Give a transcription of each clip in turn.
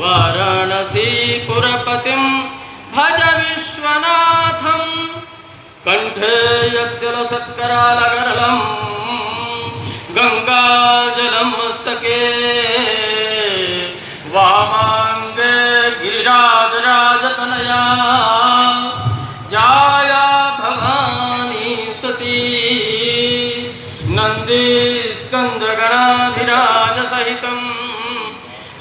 वाराणसीपुरपतिं भज विश्वनाथं कंठे यस्य लसत्करालगरलं गंगाजलं मस्तके वामांगे गिरिराजराजतनया जाया भवानी सती नंदीस्कंदगणाधिराज सहितं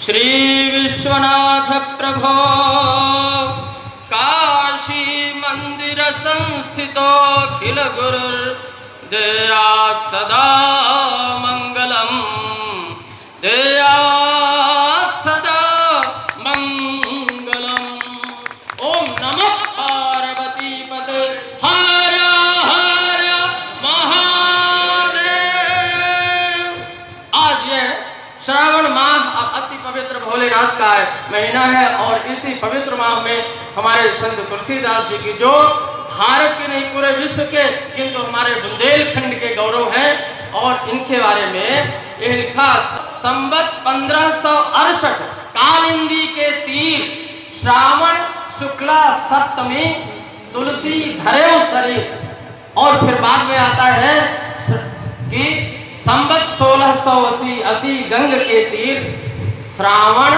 श्री विश्वनाथ प्रभो काशी मंदिर संस्थितो अखिल गुरुर्देयात् सदा मंगलम देयात् सदा मंगलम। ओम नमः पार्वती पते हर हर महादेव। आज यह श्रावण माह अति पवित्र भोलेनाथ का महीना है और इसी पवित्र माह में हमारे संत तुलसीदास जी की जो भारत के नहीं पूरे विश्व के किंतु हमारे बुंदेलखंड के गौरव हैं और इनके बारे में यह लिखा संवत 1568 कालिंदी के तीर श्रावण शुक्ला सप्तमी तुलसी धरे शरीर और फिर बाद में आता है कि संवत 1680 गंग के तीर श्रावण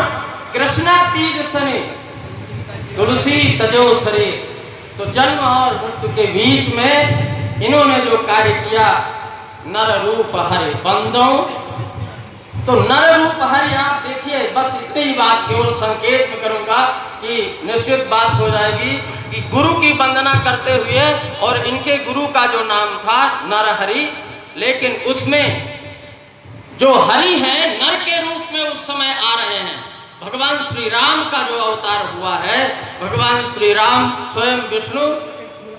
कृष्णा तीज शनि तुलसी तजो शरीर। तो जन्म और मृत्यु के बीच में इन्होंने जो कार्य किया नर रूप हरि बंदों। तो नर रूप हरि आप देखिए, बस इतनी ही बात केवल संकेत में करूंगा कि निश्चित बात हो जाएगी कि गुरु की वंदना करते हुए और इनके गुरु का जो नाम था नरहरि, लेकिन उसमें जो हरि हैं नर के रूप में उस समय आ रहे हैं। भगवान श्री राम का जो अवतार हुआ है, भगवान श्री राम स्वयं विष्णु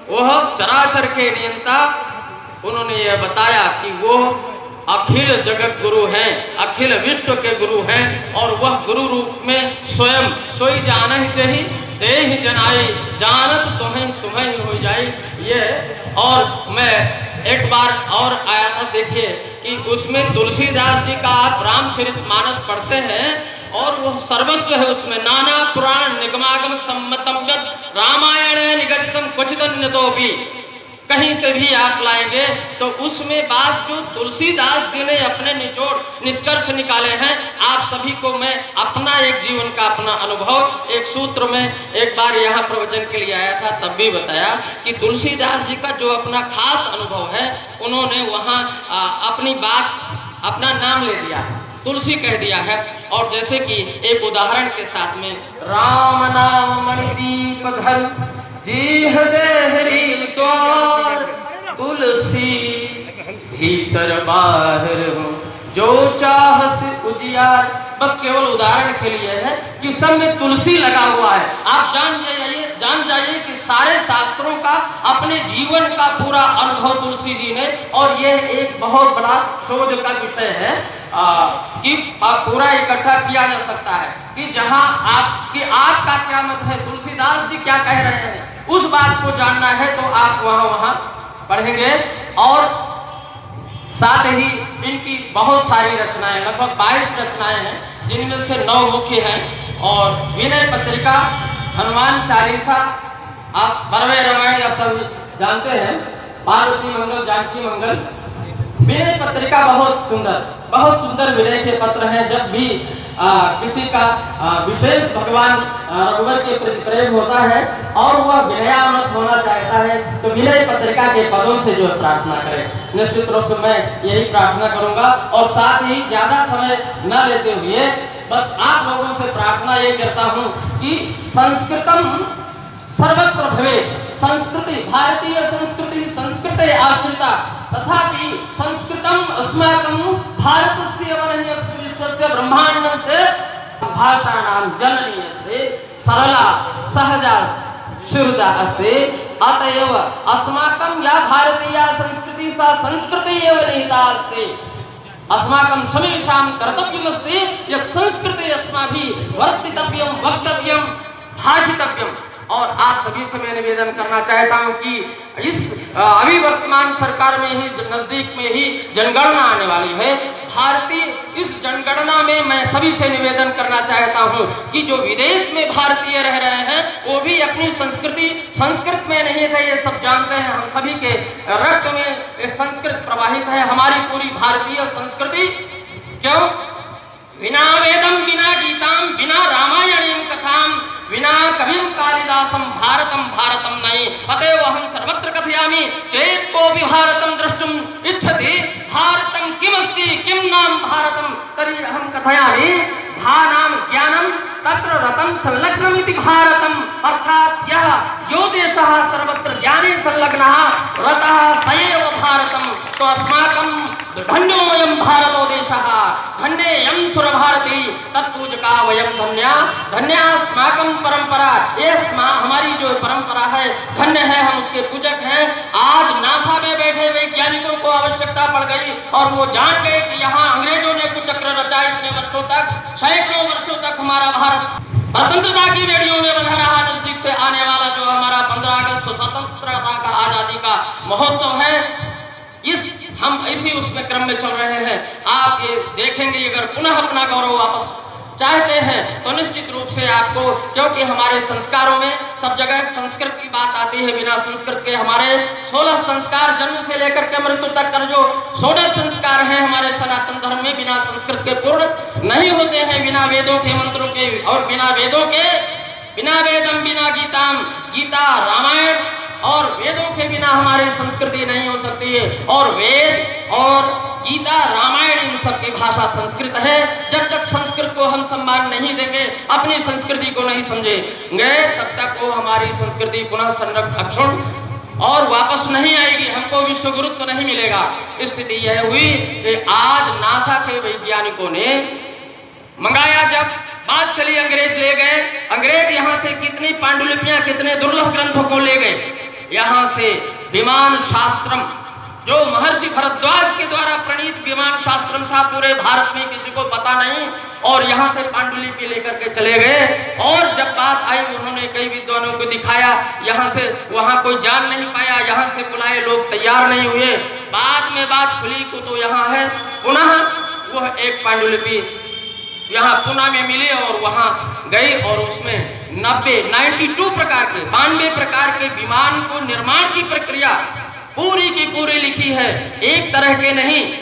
वह चराचर के नियंता, उन्होंने यह बताया कि वो अखिल जगत गुरु हैं, अखिल विश्व के गुरु हैं और वह गुरु रूप में स्वयं सोई जान ही दे ही जनाई जानत तुम्हें तुम्हें ही हो जाई। ये और मैं एक बार और आया था, देखिए कि उसमें तुलसीदास जी का आप रामचरितमानस पढ़ते हैं और वो सर्वस्व है उसमें नाना पुराण निगमागम सम्मतम यद रामायण निगदितम क्वचिदन्यतोपि, कहीं से भी आप लाएंगे तो उसमें बात जो तुलसीदास जी ने अपने निचोड़ निष्कर्ष निकाले हैं, आप सभी को मैं अपना एक जीवन का अपना अनुभव एक सूत्र में एक बार यहाँ प्रवचन के लिए आया था तब भी बताया कि तुलसीदास जी का जो अपना खास अनुभव है उन्होंने वहाँ अपनी बात अपना नाम ले दिया, तुलसी कह दिया है। और जैसे कि एक उदाहरण के साथ में राम नाम मणिदीप धर जीह देहरी द्वार तुलसी भीतर बाहर हो जो चाहस उजियार। बस केवल उदाहरण के लिए है कि सब में तुलसी लगा हुआ है। आप जान जाइए कि सारे शास्त्रों का अपने जीवन का पूरा अनुभव तुलसी जी ने, और यह एक बहुत बड़ा शोध का विषय है कि पूरा इकट्ठा किया जा सकता है कि जहां आपका क्या मत है, तुलसीदास जी क्या कह रहे हैं, उस बात को जानना है तो आप वहां पढ़ेंगे। और साथ ही इनकी बहुत सारी रचनाएं, लगभग 22 रचनाएं हैं जिनमें से 9 मुख्य हैं। और विनय पत्रिका, हनुमान चालीसा, आप बरवे रामायण या सब जानते हैं, पार्वती मंगल जानकी मंगल, विनय पत्रिका बहुत सुंदर विनय के पत्र हैं। जब भी किसी का विशेष भगवान रघुवर के प्रति प्रेम होता है और वह विनयामत होना चाहता है तो विनय पत्रिका के पदों से जो प्रार्थना करें। निश्चित रूप से मैं यही प्रार्थना करूंगा और साथ ही ज्यादा समय न लेते हुए बस आप लोगों से प्रार्थना ये करता हूं कि संस्कृतम सर्वत्र भवेत्, संस्कृति भारतीय संस्कृति संस्कृते आश्रिता तथापि संस्कृतम अस्माकं भारतस्य विश्वस्य ब्रह्मांडस्य भाषाणां जननी अस्ति, सरला सहजा शुद्धा अस्ति। अतएव अस्माकं या भारतीय संस्कृति सा संस्कृति एव निहिता अस्ति। अस्माकं समेषां कर्तव्यमस्ति यत् संस्कृते अस्माभिः वर्तितव्यं, वक्तव्यं, भाषितव्यं। और आप सभी से मैं निवेदन करना चाहता हूं कि इस अभी वर्तमान सरकार में ही नजदीक में ही जनगणना आने वाली है भारतीय। इस जनगणना में मैं सभी से निवेदन करना चाहता हूं कि जो विदेश में भारतीय रह रहे हैं वो भी अपनी संस्कृत में नहीं थे, ये सब जानते हैं, हम सभी के रक्त में संस्कृत प्रवाहित है, हमारी पूरी भारतीय संस्कृति। क्यों? विना वेदम विना गीताम विना रामायणीम कथाम विना कविम कालिदासम भारतम भारतम नहीं। अतएव हम सर्वत्र कथयामि चेत कोऽपि भारतम द्रष्टुम इच्छति भारतम किमस्ति किम नाम भारतम तर्हि अहं कथयामि भा नाम ज्ञानम तत्र रतम संलग्नमिति भारतम। अर्थात यह जो देशः सर्वत्र ज्ञाने संलग्नः रतः स एव भारतम। तो अस्माकं धन्योऽयं भारतो देशः धन्येऽयं सुरभारती तत्पूजका वयं धन्या धन्या अस्माकं परंपरा। ये हमारी जो परंपरा है धन्य है, हम उसके पूजक हैं। आज नासा में बैठे वैज्ञानिकों को आवश्यकता पड़ गई और वो जान गए कि यहाँ अंग्रेजों ने कुचक्र रचा, इतने वर्षों तक सैकड़ों वर्षों तक हमारा भारत स्वतंत्रता की बेड़ियों में बंधा रहा। नजदीक से आने वाला जो हमारा 15 अगस्त स्वतंत्रता का आजादी का महोत्सव है, हम इसी उसमें क्रम में चल रहे हैं। आप ये देखेंगे अगर पुनः अपना गौरव वापस चाहते हैं तो निश्चित रूप से आपको, क्योंकि हमारे संस्कारों में सब जगह संस्कृत की बात आती है, बिना संस्कृत के हमारे 16 संस्कार जन्म से लेकर के मृत्यु तक कर जो 16 संस्कार हैं हमारे सनातन धर्म में बिना संस्कृत के पूर्ण नहीं होते हैं। बिना वेदों के मंत्रों के और बिना वेदों के बिना वेदम बिना गीताम गीता रामायण और वेदों के बिना हमारी संस्कृति नहीं हो सकती है। और वेद और गीता रामायण इन सब की भाषा संस्कृत है। जब तक संस्कृत को हम सम्मान नहीं देंगे, अपनी संस्कृति को नहीं समझेंगे, तब तक वो हमारी संस्कृति पुनः संरक्षण और वापस नहीं आएगी, हमको विश्व गुरुत्व नहीं मिलेगा। स्थिति यह हुई कि आज नासा के वैज्ञानिकों ने मंगाया, जब बात चली अंग्रेज ले गए, अंग्रेज यहाँ से कितनी पांडुलिपियां कितने दुर्लभ ग्रंथों को ले गए। यहाँ से विमान शास्त्रम जो महर्षि भरद्वाज के द्वारा प्रणीत विमान शास्त्रम था, पूरे भारत में किसी को पता नहीं, और यहाँ से पांडुलिपि लेकर के चले गए। और जब बात आई उन्होंने कई विद्वानों को दिखाया, यहाँ से वहाँ कोई जान नहीं पाया, यहाँ से बुलाए लोग तैयार नहीं हुए। बाद में बात खुली को तो यहाँ है पुनः वह एक पांडुलिपि यहाँ पुणे में मिले और वहाँ गई और उसमें 92 प्रकार के 92 प्रकार के विमान को निर्माण की प्रक्रिया पूरी की पूरी लिखी है, एक तरह के नहीं,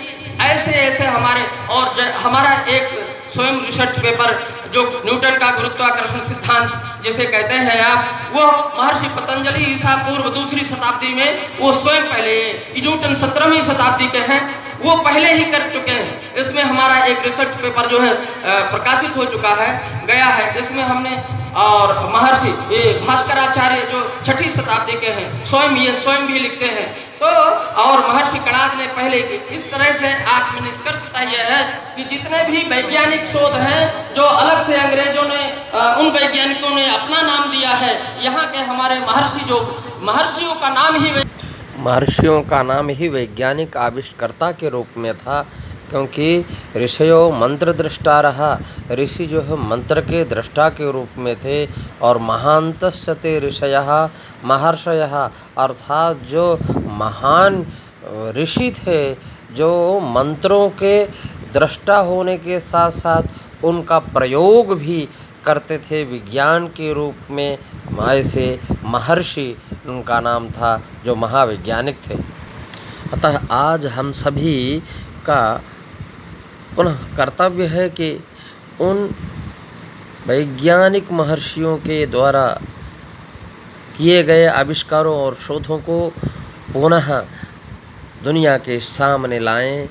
ऐसे ऐसे हमारे। और हमारा एक स्वयं रिसर्च पेपर जो न्यूटन का गुरुत्वाकर्षण सिद्धांत जिसे कहते हैं आप, वो महर्षि पतंजलि ईसा पूर्व 2री शताब्दी में वो स्वयं पहले, न्यूटन 17वीं शताब्दी के हैं, वो पहले ही कर चुके हैं। इसमें हमारा एक रिसर्च पेपर जो है प्रकाशित हो चुका है, गया है। इसमें हमने और महर्षि भास्कराचार्य जो 6ठी शताब्दी के हैं, स्वयं भी लिखते हैं। तो और महर्षि कणाद ने पहले की। इस तरह से आप में निष्कर्षता यह है कि जितने भी वैज्ञानिक शोध हैं जो अलग से अंग्रेजों ने उन वैज्ञानिकों ने अपना नाम दिया है, यहाँ के हमारे महर्षियों का नाम ही वैज्ञानिक आविष्कर्ता के रूप में था, क्योंकि ऋषयो मंत्र दृष्टा रहा। ऋषि जो है मंत्र के दृष्टा के रूप में थे। और महांतस्य ते ऋषयः महर्षयः, अर्थात जो महान ऋषि थे जो मंत्रों के दृष्टा होने के साथ साथ उनका प्रयोग भी करते थे विज्ञान के रूप में, ऐसे महर्षि उनका नाम था जो महावैज्ञानिक थे। अतः आज हम सभी का पुनः कर्तव्य है कि उन वैज्ञानिक महर्षियों के द्वारा किए गए आविष्कारों और शोधों को पुनः दुनिया के सामने लाएं।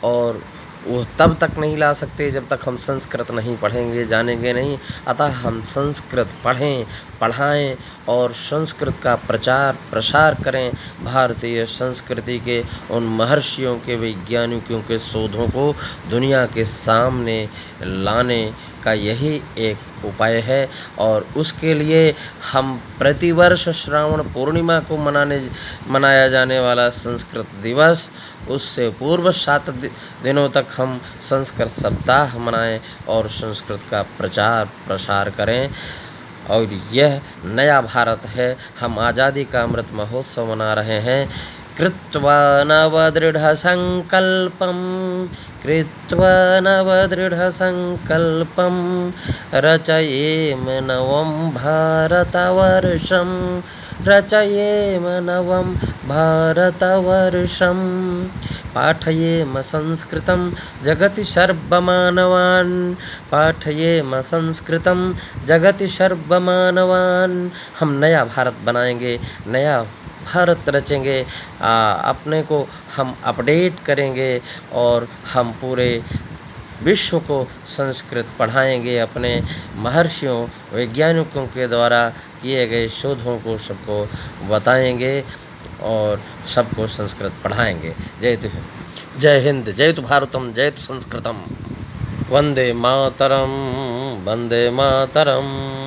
और वो तब तक नहीं ला सकते जब तक हम संस्कृत नहीं पढ़ेंगे, जानेंगे नहीं। अतः हम संस्कृत पढ़ें, पढ़ाएं और संस्कृत का प्रचार प्रसार करें। भारतीय संस्कृति के उन महर्षियों के वैज्ञानिकों के शोधों को दुनिया के सामने लाने का यही एक उपाय है। और उसके लिए हम प्रतिवर्ष श्रावण पूर्णिमा को मनाया जाने वाला संस्कृत दिवस, उससे पूर्व 7 दिनों तक हम संस्कृत सप्ताह मनाएं और संस्कृत का प्रचार प्रसार करें। और यह नया भारत है। हम आज़ादी का अमृत महोत्सव मना रहे हैं। कृत्वा नवदृढसङ्कल्पं कृत्वा नवदृढसङ्कल्पं रचयेम नवं भारतवर्षं रचयेम नवं भारतवर्षं पाठयेम संस्कृतं जगति सर्वमानवान् पाठयेम संस्कृतं जगति सर्वमानवान्। हम नया भारत बनाएंगे, नया भारत रचेंगे, अपने को हम अपडेट करेंगे और हम पूरे विश्व को संस्कृत पढ़ाएंगे। अपने महर्षियों वैज्ञानिकों के द्वारा किए गए शोधों को सबको बताएंगे और सबको संस्कृत पढ़ाएंगे। जय हिंद, जयतु भारतम, जयतु संस्कृतम। वंदे मातरम, वंदे मातरम।